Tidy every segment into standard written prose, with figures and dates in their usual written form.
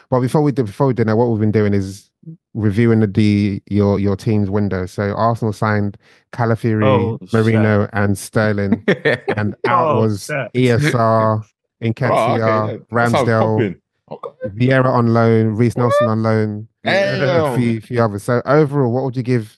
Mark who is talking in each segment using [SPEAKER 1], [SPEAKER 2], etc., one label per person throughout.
[SPEAKER 1] Well, before we do that, what we've been doing is reviewing your team's window. So Arsenal signed Calafiori,
[SPEAKER 2] Oh, shit.
[SPEAKER 1] Merino, and Sterling, and out
[SPEAKER 2] Oh,
[SPEAKER 1] was
[SPEAKER 2] shit.
[SPEAKER 1] ESR,
[SPEAKER 3] Oh,
[SPEAKER 1] Nketiah,
[SPEAKER 3] okay. That sounds
[SPEAKER 1] Ramsdale,
[SPEAKER 3] popping. Okay.
[SPEAKER 1] Vieira on loan, Reiss Nelson on loan, and a
[SPEAKER 3] Damn.
[SPEAKER 1] few others. So overall, what would you give?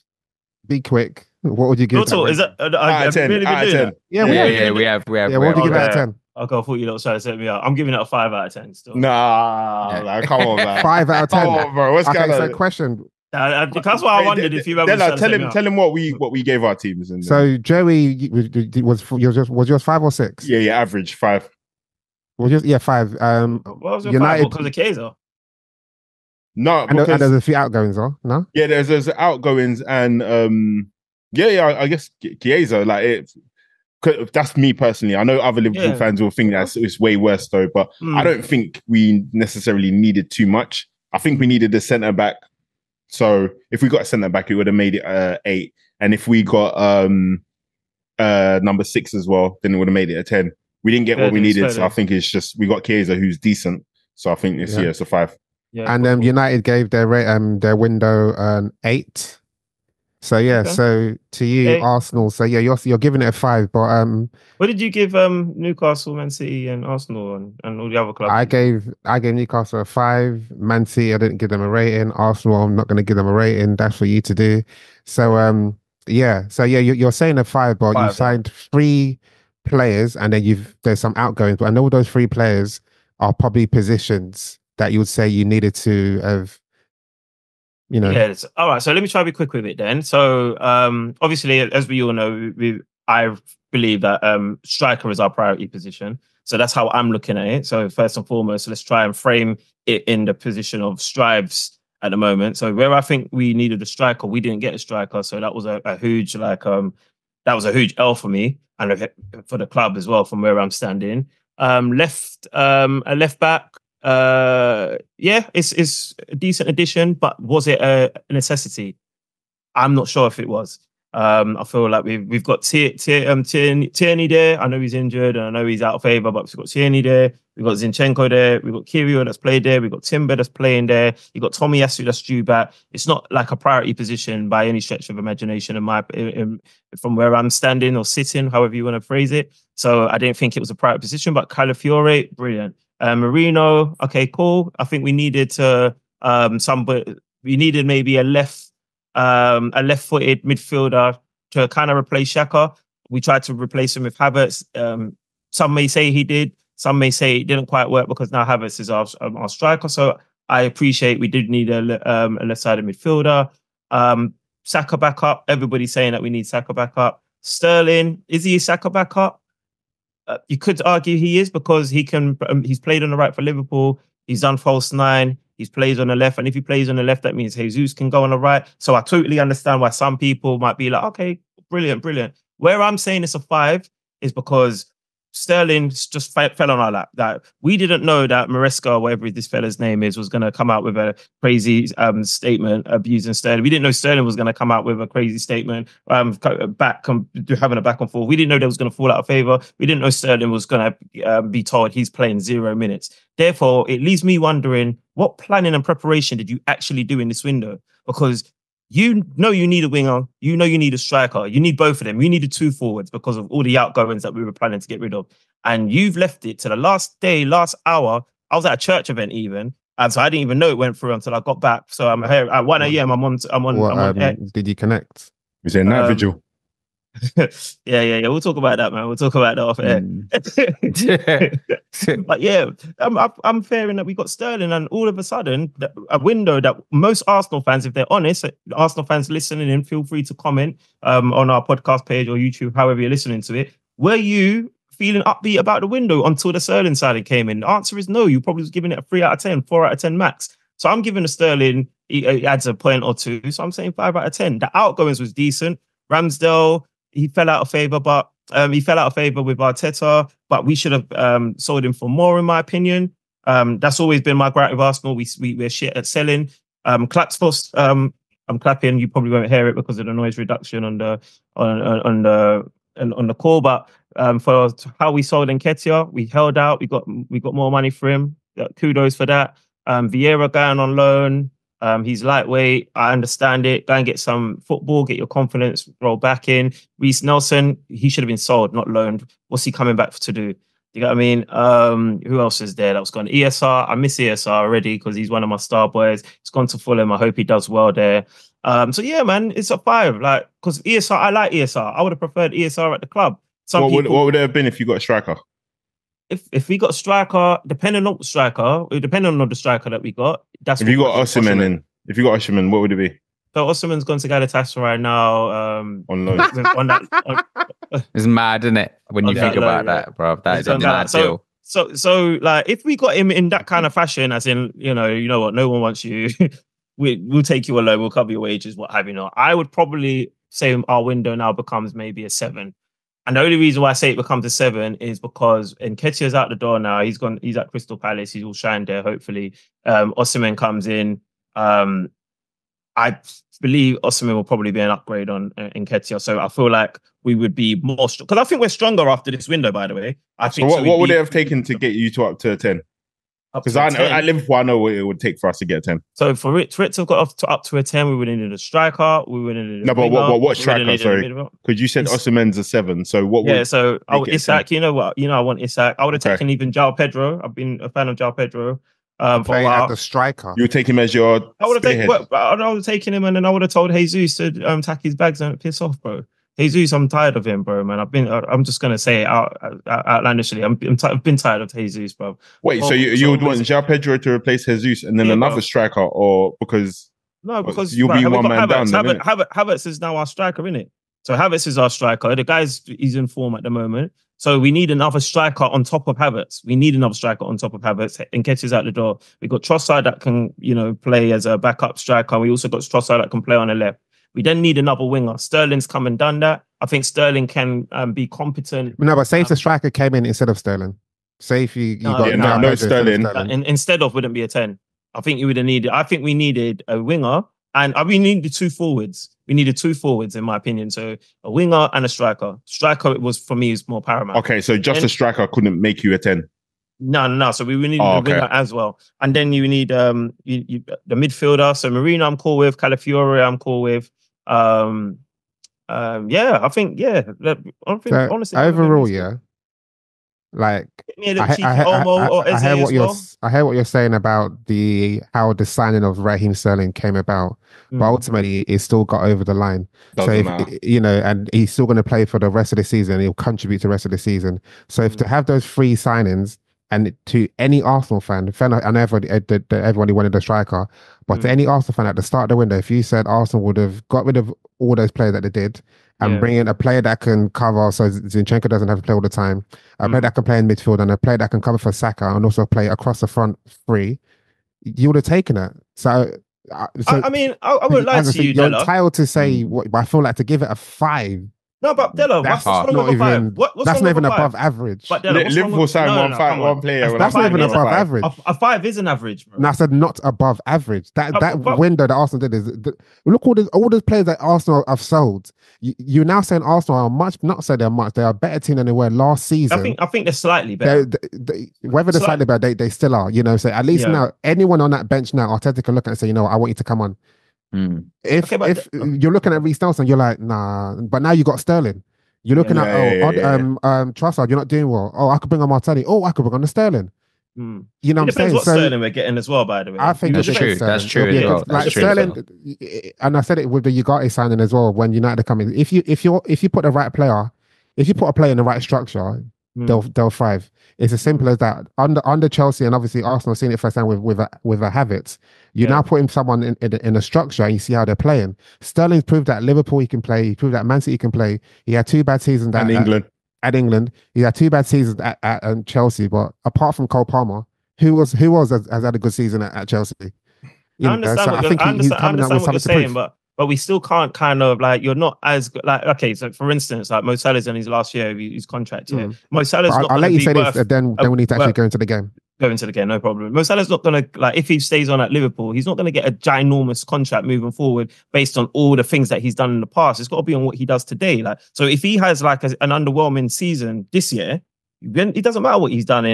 [SPEAKER 1] Be quick. What would you give that
[SPEAKER 2] Total, is
[SPEAKER 1] rating?
[SPEAKER 2] that,
[SPEAKER 3] Out of
[SPEAKER 2] have you
[SPEAKER 3] 10.
[SPEAKER 2] really been
[SPEAKER 3] Out of
[SPEAKER 2] doing
[SPEAKER 3] 10.
[SPEAKER 2] that?
[SPEAKER 1] Yeah,
[SPEAKER 2] Yeah,
[SPEAKER 1] we have. Yeah, what would you give it out of
[SPEAKER 2] Okay.
[SPEAKER 1] 10?
[SPEAKER 2] Okay, I thought you lot trying to set me up. I'm giving it a 5 out of 10 still.
[SPEAKER 3] Nah, like, come on, man.
[SPEAKER 1] 5 out of 10.
[SPEAKER 3] Come on, bro. What's
[SPEAKER 1] Okay,
[SPEAKER 3] going
[SPEAKER 1] so
[SPEAKER 3] on?
[SPEAKER 1] question.
[SPEAKER 2] That's why I wondered if you ever
[SPEAKER 3] Tell him what we gave our teams. And
[SPEAKER 1] So Joey was yours 5 or 6?
[SPEAKER 3] yeah, average 5.
[SPEAKER 1] Was yours, yeah, 5.
[SPEAKER 2] What was your
[SPEAKER 1] United
[SPEAKER 2] 5? Because of Kaiser?
[SPEAKER 3] No,
[SPEAKER 1] and
[SPEAKER 3] because
[SPEAKER 1] there's a few outgoings, though. No,
[SPEAKER 3] yeah, there's outgoings and I guess Chiesa, like that's me personally. I know other Liverpool fans will think that it's way worse though, but I don't think we necessarily needed too much. I think we needed a centre back. So if we got a centre back, it would have made it 8, and if we got number 6 as well, then it would have made it a 10. We didn't get what we needed, so I think it's just we got Chiesa who's decent. So I think it's a 5.
[SPEAKER 2] Yeah,
[SPEAKER 1] and United gave their window an 8. So yeah, so to you,
[SPEAKER 2] 8.
[SPEAKER 1] Arsenal. So yeah, you're giving it a 5. But
[SPEAKER 2] what did you give Newcastle, Man City, and Arsenal, and all the other clubs?
[SPEAKER 1] I gave Newcastle a 5. Man City, I didn't give them a rating. Arsenal, I'm not going to give them a rating. That's for you to do. So you're saying a 5, but you've signed 3 players, and then there's some outgoings. But I know all those 3 players are probably positions that you would say you needed to have.
[SPEAKER 2] Yeah. All right. So let me try to be quick with it then. So obviously, as we all know, I believe that striker is our priority position. So that's how I'm looking at it. So first and foremost, let's try and frame it in the position of strives at the moment. So where I think we needed a striker, we didn't get a striker. So that was a huge that was a huge L for me and for the club as well from where I'm standing. A left back. It's a decent addition, but was it a necessity? I'm not sure if it was. I feel like we've got Tierney there. I know he's injured and I know he's out of favour, but we've got Tierney there. We've got Zinchenko there. We've got Kirio that's played there. We've got Timber that's playing there. You've got Tomiyasu that's due back. It's not like a priority position by any stretch of imagination from where I'm standing or sitting, however you want to phrase it. So I didn't think it was a priority position, but Calafiori, brilliant. Marino, okay, cool. I think we needed we needed maybe a left-footed midfielder to kind of replace Xhaka. We tried to replace him with Havertz. Some may say he did. Some may say it didn't quite work because now Havertz is our striker. So I appreciate we did need a left-sided midfielder. Saka backup. Everybody's saying that we need Saka backup. Sterling, is he a Saka backup? You could argue he is because he's played on the right for Liverpool. He's done false 9. He's plays on the left. And if he plays on the left, that means Jesus can go on the right. So I totally understand why some people might be like, okay, brilliant. Where I'm saying it's a 5 is because Sterling just fell on our lap. That we didn't know that Maresca, whatever this fella's name is, was going to come out with a crazy statement abusing Sterling. We didn't know Sterling was going to come out with a crazy statement having a back and forth. We didn't know that was going to fall out of favour. We didn't know Sterling was going to be told he's playing 0 minutes. Therefore, it leaves me wondering what planning and preparation did you actually do in this window? Because you know you need a winger, you know you need a striker, you need both of them. You needed 2 forwards because of all the outgoings that we were planning to get rid of. And you've left it to the last hour. I was at a church event even, and so I didn't even know it went through until I got back. So I'm here at 1 a.m. I'm on air.
[SPEAKER 1] Did you connect?
[SPEAKER 3] Was there a night vigil?
[SPEAKER 2] Yeah. We'll talk about that, man. We'll talk about that off air. But yeah, I'm fair in that we got Sterling, and all of a sudden, a window that most Arsenal fans, if they're honest, Arsenal fans listening in, feel free to comment on our podcast page or YouTube, however you're listening to it. Were you feeling upbeat about the window until the Sterling signing came in? The answer is no. You probably was giving it a 3 out of 10, 4 out of 10 max. So I'm giving the Sterling, he adds a point or 2. So I'm saying 5 out of 10. The outgoings was decent. Ramsdale, he fell out of favour, but he fell out of favour with Arteta, but we should have sold him for more, in my opinion. That's always been my gripe with Arsenal. We're shit at selling. Claps for, I'm clapping. You probably won't hear it because of the noise reduction on the call. But for how we sold Nketiah, we held out. We got more money for him. Kudos for that. Vieira going on loan. He's lightweight. I understand it. Go and get some football, get your confidence, roll back in. Reiss Nelson, he should have been sold, not loaned. What's he coming back to do? You know what I mean? Who else is there that was gone? ESR. I miss ESR already because he's one of my star boys. He's gone to Fulham. I hope he does well there. So yeah, man, it's a 5. Like, because ESR, I like ESR. I would have preferred ESR at the club.
[SPEAKER 3] What would it have been if you got a striker?
[SPEAKER 2] If we got a striker, depending on the striker that we got, that's
[SPEAKER 3] if you got Osimhen in. If you got Osimhen, what would it be?
[SPEAKER 2] So Osimhen's gone to Galatasaray right now.
[SPEAKER 3] On loan.
[SPEAKER 4] It's mad, isn't it? When you think about that, bro. That is a mad deal.
[SPEAKER 2] So like, if we got him in that kind of fashion, as in, you know what, no one wants you. We'll take you alone. We'll cover your wages, what have you not. I would probably say our window now becomes maybe a 7. And the only reason why I say it becomes a 7 is because Nketiah's out the door now. He's at Crystal Palace. He's all shined there, hopefully. Osimhen comes in. I believe Osimhen will probably be an upgrade on Nketiah. So I feel like we would be more strong. Because I think we're stronger after this window, by the way. I think.
[SPEAKER 3] So what would it have taken to get you up to a 10? Because at Liverpool, I know what it would take for us to get a 10.
[SPEAKER 2] So for it to have got up to a 10, we would have needed a striker. We would have needed
[SPEAKER 3] what striker? Sorry, because you said Osimhen's a 7. So what?
[SPEAKER 2] Yeah. So Isak. You know what? I want Isak. I would have taken even João Pedro. I've been a fan of João Pedro.
[SPEAKER 1] Playing at the striker.
[SPEAKER 3] You would take him as your.
[SPEAKER 2] I would have taken him, and then I would have told Jesus to tack his bags and piss off, bro. Jesus, I'm tired of him, bro, man. I'm just gonna say it outlandishly. I've been tired of Jesus, bro.
[SPEAKER 3] Wait, so you would want João Pedro to replace Jesus and then another striker, or because you'll be one man down?
[SPEAKER 2] Havertz is now our striker, innit? So Havertz is our striker. The he's in form at the moment. So we need another striker on top of Havertz. Nketiah's out the door. We got Trossard that can, play as a backup striker. We also got Trossard that can play on the left. We then need another winger. Sterling's come and done that. I think Sterling can be competent.
[SPEAKER 1] No, but say if the striker came in instead of Sterling. Say if you got
[SPEAKER 3] Sterling.
[SPEAKER 2] Instead of wouldn't be a 10. I think you would have needed. I think we needed a winger, and we needed 2 forwards. We needed 2 forwards, in my opinion. So a winger and a striker. Striker for me is more paramount.
[SPEAKER 3] Okay, so just a striker couldn't make you a 10.
[SPEAKER 2] No. So we needed a winger as well, and then you need the midfielder. So Merino, I'm cool with. Calafiori, I'm cool with. I think honestly,
[SPEAKER 1] overall, like I hear what you're saying about how the signing of Raheem Sterling came about, but ultimately it still got over the line. And he's still going to play for the rest of the season. He'll contribute to the rest of the season. So if to have those 3 signings, and to any Arsenal fan, I know everybody wanted a striker, but to any Arsenal fan at the start of the window, if you said Arsenal would have got rid of all those players that they did and bring in a player that can cover, so Zinchenko doesn't have to play all the time, a player that can play in midfield and a player that can cover for Saka and also play across the front 3, you would have taken it. So
[SPEAKER 2] I wouldn't lie to you,
[SPEAKER 1] you're entitled to say, but I feel like to give it a 5.
[SPEAKER 2] No, but Della,
[SPEAKER 1] that's not even above average.
[SPEAKER 2] But Della,
[SPEAKER 3] Liverpool signed one player.
[SPEAKER 1] That's not even above average.
[SPEAKER 2] A 5 is an average, bro.
[SPEAKER 1] No, I said not above average. That window that Arsenal did is look all those players that Arsenal have sold. You're now saying Arsenal are much, not say they're much. They are a better team than they were last season.
[SPEAKER 2] I think they're slightly better.
[SPEAKER 1] Whether they're slightly better, they still are. So at least now anyone on that bench now, Arteta can look at and say, I want you to come on. If you're looking at Reiss Nelson, you're like, nah. But now you got Sterling. You're looking at Trossard, you're not doing well. Oh, I could bring on Martinelli. Oh, I could bring on the Sterling. You know what I'm saying?
[SPEAKER 2] What Sterling we're getting as well, by the way.
[SPEAKER 1] I think
[SPEAKER 4] that's true. That's true.
[SPEAKER 1] Like Sterling, and I said it with the Ugarte signing as well. When United are coming, if you put the right player, if you put a player in the right structure, they'll thrive. It's as simple as that. Under Chelsea and obviously Arsenal, seen it first time with a Havertz. You're now putting someone in a structure and you see how they're playing. Sterling's proved that Liverpool he can play. He proved that Man City can play. He had 2 bad seasons at England. He had 2 bad seasons at Chelsea. But apart from Cole Palmer, who has had a good season at Chelsea.
[SPEAKER 2] I understand what you're saying, but we still can't kind of you're not as good. Okay, so for instance, Mo Salah's in his last year of his contract here. Mo Salah's not.
[SPEAKER 1] I'll let you say this, then we need to actually go into the game.
[SPEAKER 2] Go into the game, no problem. Mo Salah's not going to, if he stays on at Liverpool, he's not going to get a ginormous contract moving forward based on all the things that he's done in the past. It's got to be on what he does today. So if he has an underwhelming season this year, then it doesn't matter what he's done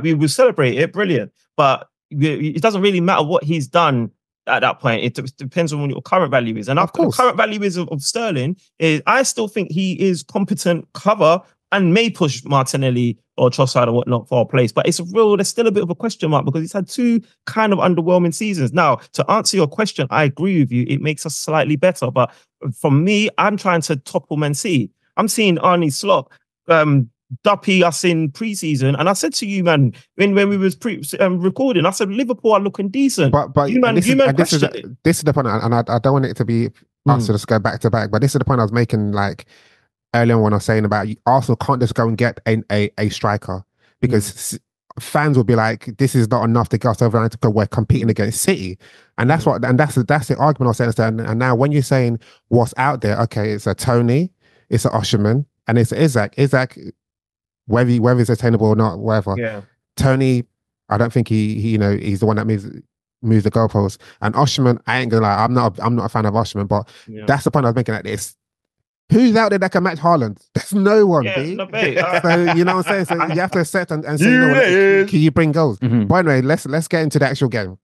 [SPEAKER 2] we will celebrate it, brilliant. But it doesn't really matter what he's done at that point. It depends on what your current value is. And of course, the current value is of Sterling is I still think he is competent cover and may push Martinelli or Trossard or whatnot for a place. But there's still a bit of a question mark because he's had 2 kind of underwhelming seasons. Now, to answer your question, I agree with you. It makes us slightly better. But for me, I'm trying to topple Man City. I'm seeing Arnie Slot duppy us in pre-season, and I said to you, man, when we was recording, I said Liverpool are looking decent.
[SPEAKER 1] But
[SPEAKER 2] you man,
[SPEAKER 1] this is the point, and I don't want it to be us to just go back to back. But this is the point I was making, like earlier when I was saying about Arsenal can't just go and get a striker because fans will be like, this is not enough to get us over the line to go. We're competing against City, and that's that's the argument I was saying. And now when you're saying what's out there, okay, it's a Tony, it's an Osherman, and it's Isak. Whether it's attainable or not, whatever.
[SPEAKER 2] Yeah.
[SPEAKER 1] Tony, I don't think he he's the one that moves the goalposts. And Osherman, I ain't gonna lie, I'm not a fan of Osherman, but that's the point I was making at this. Who's out there that can match Haaland? There's no one.
[SPEAKER 2] Yeah,
[SPEAKER 1] so you know what I'm saying? So you have to accept and say, can you bring goals? But anyway, let's get into the actual game.